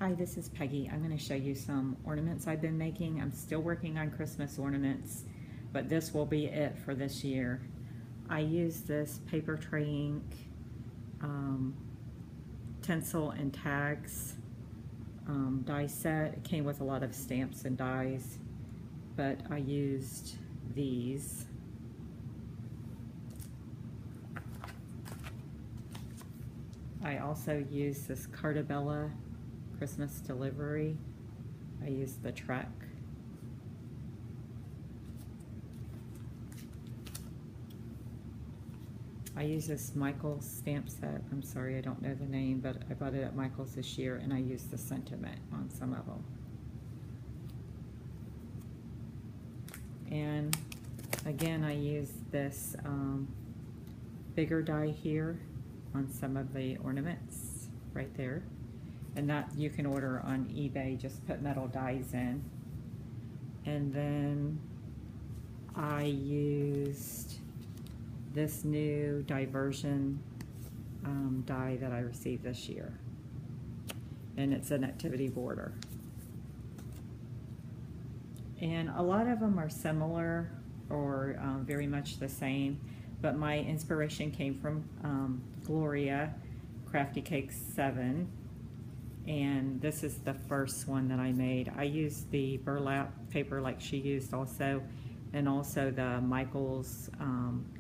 Hi, this is Peggy. I'm going to show you some ornaments I've been making. I'm still working on Christmas ornaments, but this will be it for this year. I use this paper tray ink, tinsel and tags die set. It came with a lot of stamps and dies, but I used these. I also used this Cartabella Christmas delivery. I used the Trek. I use this Michael's stamp set. I'm sorry, I don't know the name, but I bought it at Michael's this year, and I used the sentiment on some of them. And again, I used this bigger die here on some of the ornaments right there. And that you can order on eBay, just put metal dies in. And then I used this new diversion die that I received this year. And it's an activity border. And a lot of them are similar or very much the same, but my inspiration came from Gloria, Crafticakes 7. And this is the first one that I made. I used the burlap paper like she used also, and also the Michael's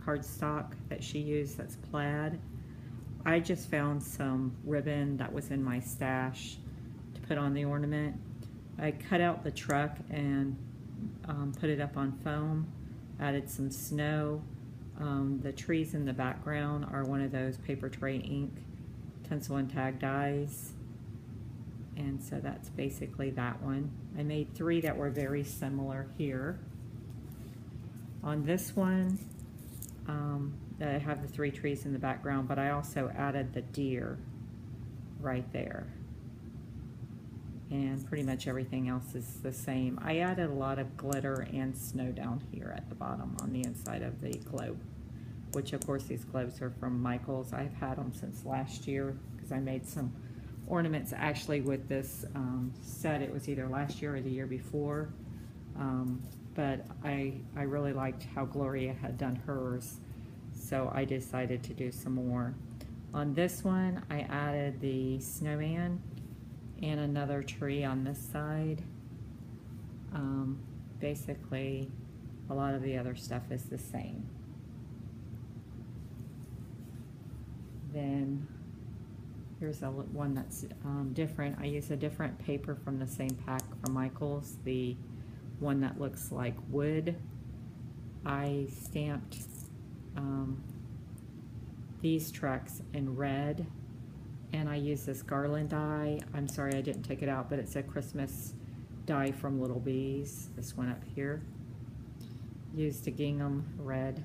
cardstock that she used, that's plaid. I just found some ribbon that was in my stash to put on the ornament. I cut out the truck and put it up on foam, added some snow. The trees in the background are one of those paper tray ink tinsel and tag dies. And so that's basically that one. I made 3 that were very similar here. On this one, I have the 3 trees in the background, but I also added the deer right there. And pretty much everything else is the same. I added a lot of glitter and snow down here at the bottom on the inside of the globe, which of course these globes are from Michael's. I've had them since last year because I made some ornaments actually with this set. It was either last year or the year before, but I really liked how Gloria had done hers, so I decided to do some more. On this one, I added the snowman and another tree on this side. Basically, a lot of the other stuff is the same. Then here's one that's different. I use a different paper from the same pack from Michael's, the one that looks like wood. I stamped these trucks in red, and I use this garland die. I'm sorry I didn't take it out, but it's a Christmas die from Little Bees, this one up here. Used a gingham red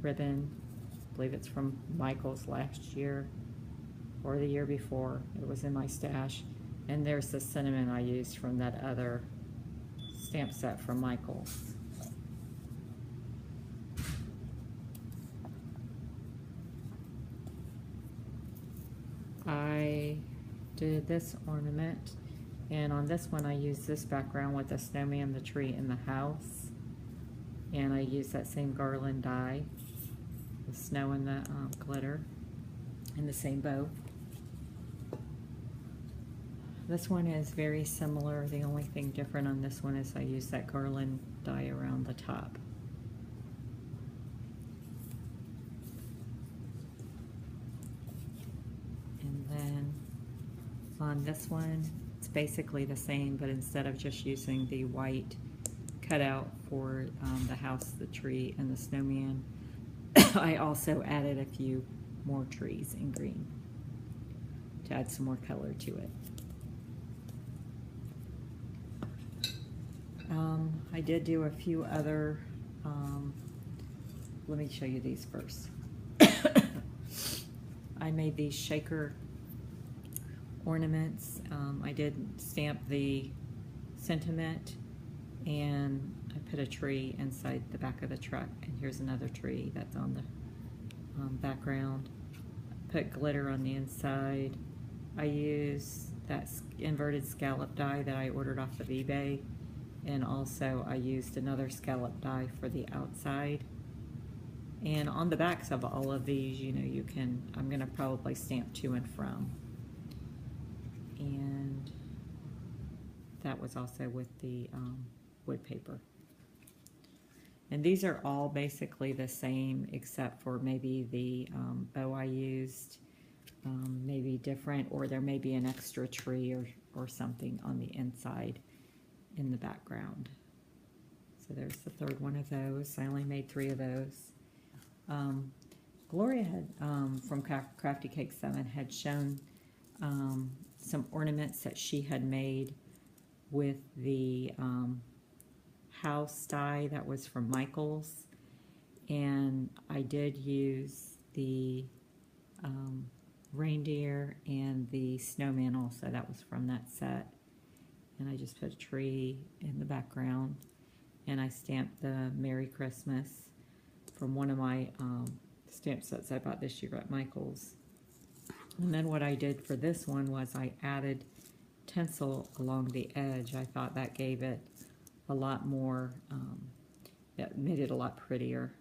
ribbon. I believe it's from Michael's last year or the year before. It was in my stash. And there's the cinnamon I used from that other stamp set from Michael's. I did this ornament, and on this one I used this background with the snowman, the tree, and the house. And I used that same garland die, the snow and the glitter, and the same bow. This one is very similar. The only thing different on this one is I used that garland die around the top. And then on this one, it's basically the same, but instead of just using the white cutout for the house, the tree, and the snowman, I also added a few more trees in green to add some more color to it. I did do a few other, let me show you these first. I made these shaker ornaments. I did stamp the sentiment, and I put a tree inside the back of the truck, and here's another tree that's on the background. Put glitter on the inside. I use that inverted scallop die that I ordered off of eBay, and also I used another scallop die for the outside. And on the backs of all of these, you know, you can, I'm going to probably stamp to and from. And that was also with the wood paper. And these are all basically the same, except for maybe the bow I used, maybe different, or there may be an extra tree or something on the inside in the background. So there's the third one of those. I only made 3 of those. Gloria had, from Crafticakes 7, had shown some ornaments that she had made with the house die that was from Michael's, and I did use the reindeer and the snowman also. That was from that set, and I just put a tree in the background, and I stamped the Merry Christmas from one of my stamp sets I bought this year at Michael's. And then what I did for this one was I added tinsel along the edge. I thought that gave it a lot more, it made it a lot prettier.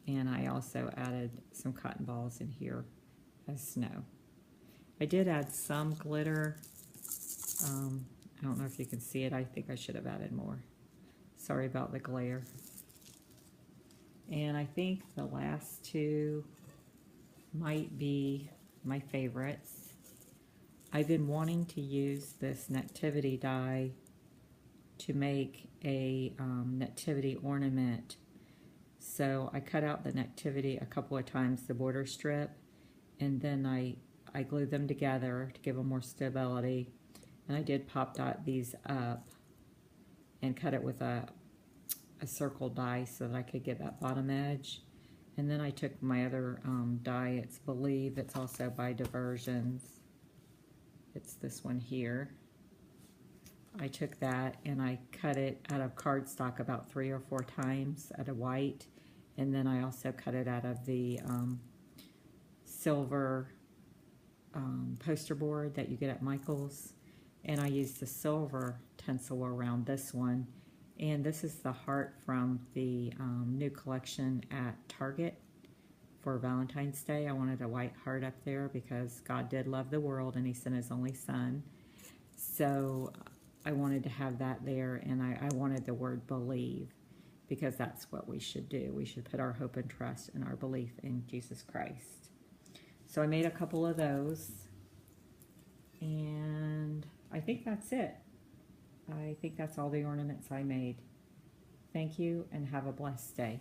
And I also added some cotton balls in here as snow. I did add some glitter. I don't know if you can see it. I think I should have added more. Sorry about the glare. And I think the last 2 might be my favorites. I've been wanting to use this nativity die to make a nativity ornament. So I cut out the nativity a couple of times, the border strip, and then I glued them together to give them more stability. And I did pop dot these up and cut it with a circle die so that I could get that bottom edge. And then I took my other die, it's Believe, it's also by Diversions. It's this one here. I took that and I cut it out of cardstock about 3 or 4 times out of white, and then I also cut it out of the silver poster board that you get at Michael's, and I used the silver tinsel around this one. And this is the heart from the new collection at Target for Valentine's Day. I wanted a white heart up there because God did love the world and He sent His only Son. So I wanted to have that there, and I wanted the word believe, because that's what we should do. We should put our hope and trust in our belief in Jesus Christ. So I made a couple of those, and I think that's it. I think that's all the ornaments I made. Thank you, and have a blessed day.